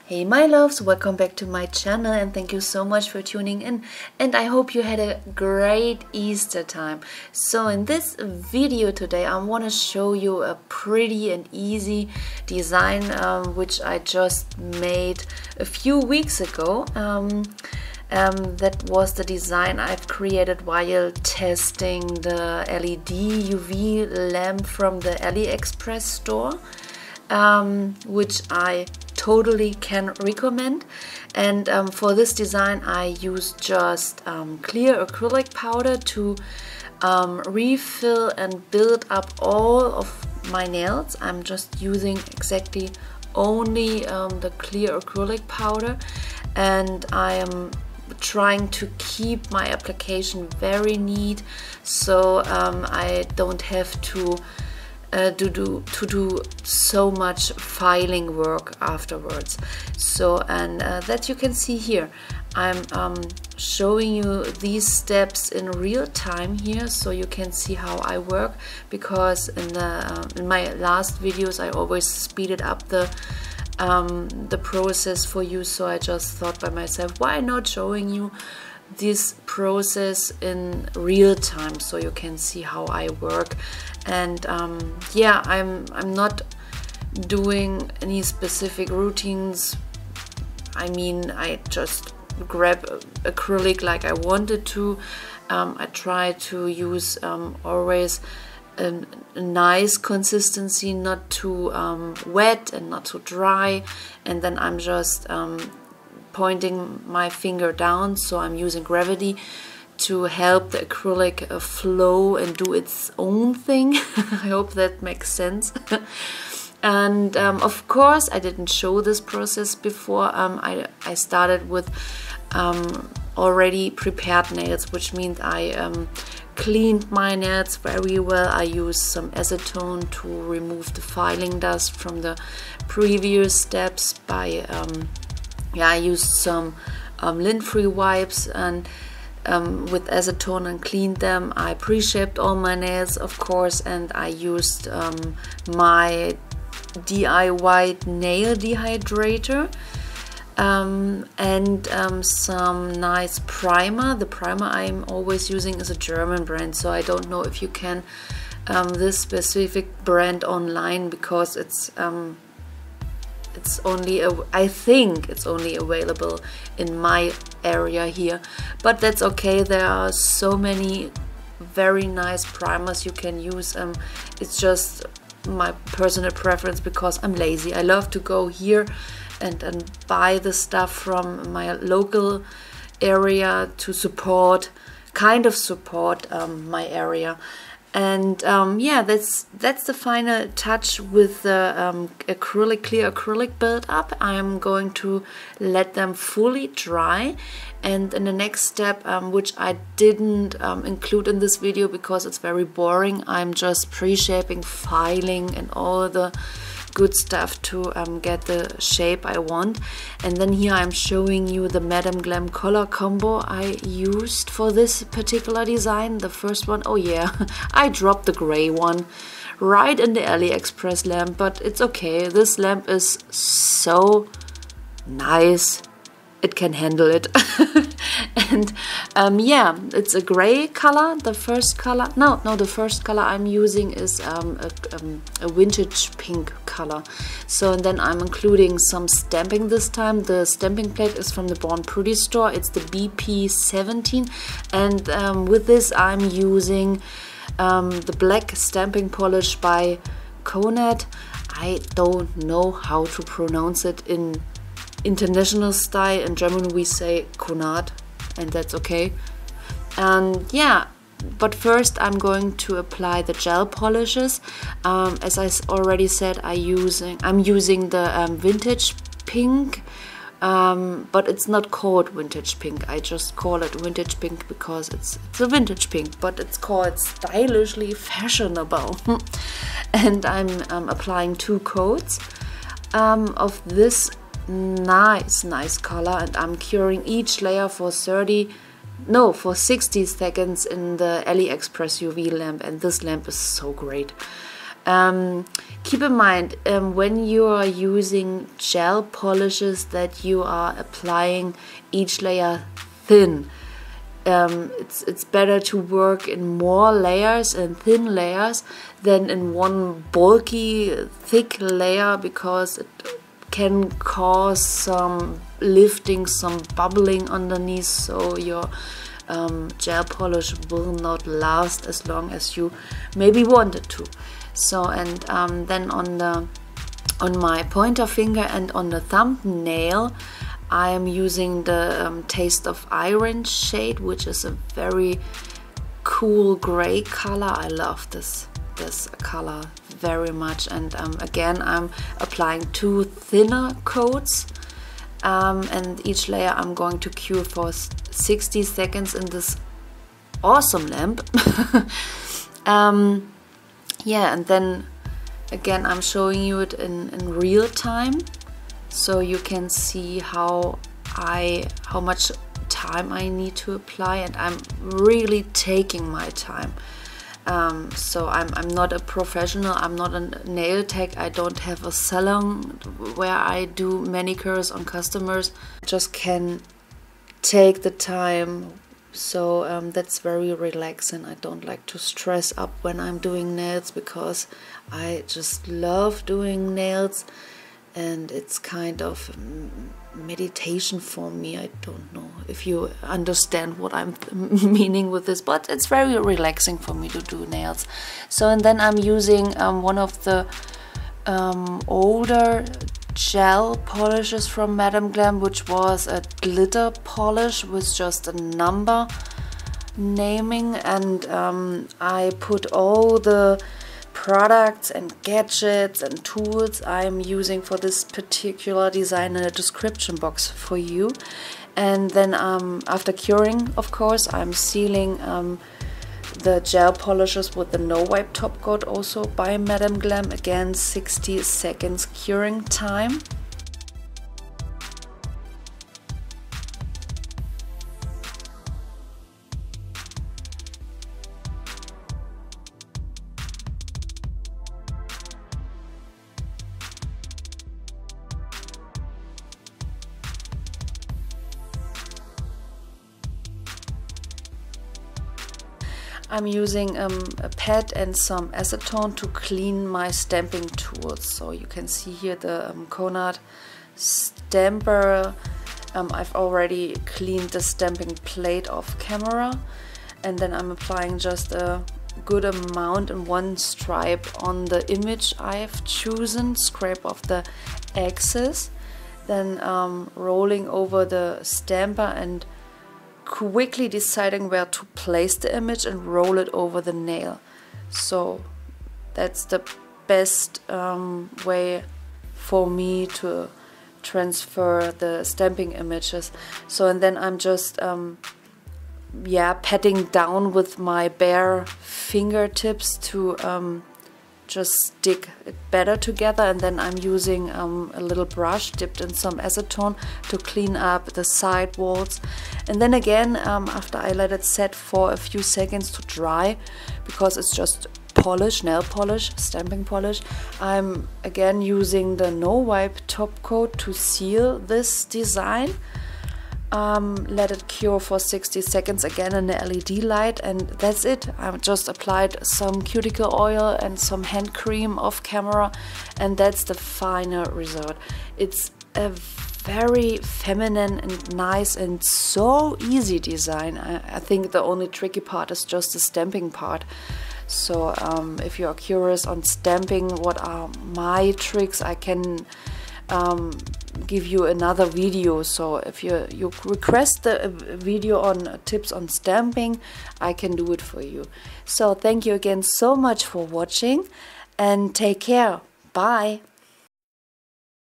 Hey my loves, welcome back to my channel and thank you so much for tuning in, and I hope you had a great Easter time. So in this video today I want to show you a pretty and easy design which I just made a few weeks ago. That was the design I've created while testing the LED UV lamp from the AliExpress store, which I totally can recommend. And for this design I used just clear acrylic powder to refill and build up all of my nails. I'm just using exactly only the clear acrylic powder, and I am trying to keep my application very neat, so I don't have to do so much filing work afterwards. So that you can see here, I'm showing you these steps in real time here, so you can see how I work, because in my last videos I always speeded up the process for you. So I just thought by myself, why not showing you this process in real time so you can see how I work. And yeah, I'm not doing any specific routines. I mean, I just grab acrylic like I wanted to. I try to use always a nice consistency, not too wet and not too dry, and then I'm just pointing my finger down, so I'm using gravity to help the acrylic flow and do its own thing. I hope that makes sense. And of course I didn't show this process before. I started with already prepared nails, which means I cleaned my nails very well. I used some acetone to remove the filing dust from the previous steps by yeah, I used some lint-free wipes and with acetone and cleaned them. I pre-shaped all my nails, of course, and I used my DIY nail dehydrator and some nice primer. The primer I'm always using is a German brand, so I don't know if you can this specific brand online, because it's only I think it's only available in my area here, but that's okay. There are so many very nice primers you can use. It's just my personal preference, because I'm lazy. I love to go here and buy the stuff from my local area to support my area. And yeah, that's the final touch with the clear acrylic build up. I'm going to let them fully dry, and in the next step, which I didn't include in this video because it's very boring, I'm just pre-shaping, filing and all the good stuff to get the shape I want. And then here I'm showing you the Madame Glam color combo I used for this particular design. The first one, oh yeah, I dropped the gray one right in the AliExpress lamp, but it's okay. This lamp is so nice, it can handle it. And yeah, it's a gray color. The first color, no, the first color I'm using is a vintage pink color. So and then I'm including some stamping this time. The stamping plate is from the Bornpretty store. It's the BP17, and with this I'm using the black stamping polish by Konad. I don't know how to pronounce it in international style. In German we say Konad, and that's okay. And yeah, but first I'm going to apply the gel polishes. As I already said, I'm using the vintage pink, but it's not called vintage pink. I just call it vintage pink because it's a vintage pink, but it's called stylishly fashionable. And I'm applying 2 coats of this nice color, and I'm curing each layer for 60 seconds in the AliExpress UV lamp, and this lamp is so great. keep in mind when you are using gel polishes that you are applying each layer thin. It's better to work in more layers and thin layers than in one bulky thick layer, because it can cause some lifting, some bubbling underneath, so your gel polish will not last as long as you maybe wanted to. So, and then on my pointer finger and on the thumbnail, I am using the Taste of Iron shade, which is a very cool gray color. I love this color very much. And again, I'm applying 2 thinner coats, and each layer I'm going to cure for 60 seconds in this awesome lamp. Yeah, and then again I'm showing you it in real time, so you can see how much time I need to apply, and I'm really taking my time. So I'm not a professional, I'm not a nail tech, I don't have a salon where I do manicures on customers. I just can take the time, so that's very relaxing. I don't like to stress up when I'm doing nails, because I just love doing nails, and it's kind of meditation for me. I don't know if you understand what I'm meaning with this, but it's very relaxing for me to do nails. So, and then I'm using one of the older gel polishes from Madame Glam, which was a glitter polish with just a number naming, and I put all the products and gadgets and tools I'm using for this particular design in a description box for you. And then after curing, of course, I'm sealing the gel polishes with the no wipe top coat, also by Madame Glam. Again, 60 seconds curing time. I'm using a pad and some acetone to clean my stamping tools. So you can see here the Konad stamper. I've already cleaned the stamping plate off camera, and then I'm applying just a good amount in one stripe on the image I've chosen, scrape off the excess, then rolling over the stamper and quickly deciding where to place the image and roll it over the nail. So that's the best way for me to transfer the stamping images. So, and then I'm just patting down with my bare fingertips to just stick it better together, and then I'm using a little brush dipped in some acetone to clean up the side walls. And then again, after I let it set for a few seconds to dry, because it's just polish, nail polish, stamping polish, I'm again using the no wipe top coat to seal this design. Let it cure for 60 seconds again in the LED light, and that's it. I just applied some cuticle oil and some hand cream off camera, and that's the final result. It's a very feminine and nice and so easy design. I think the only tricky part is just the stamping part. So if you are curious on stamping, what are my tricks, I can give you another video. So if you request a video on tips on stamping, I can do it for you. So thank you again so much for watching, and take care. Bye.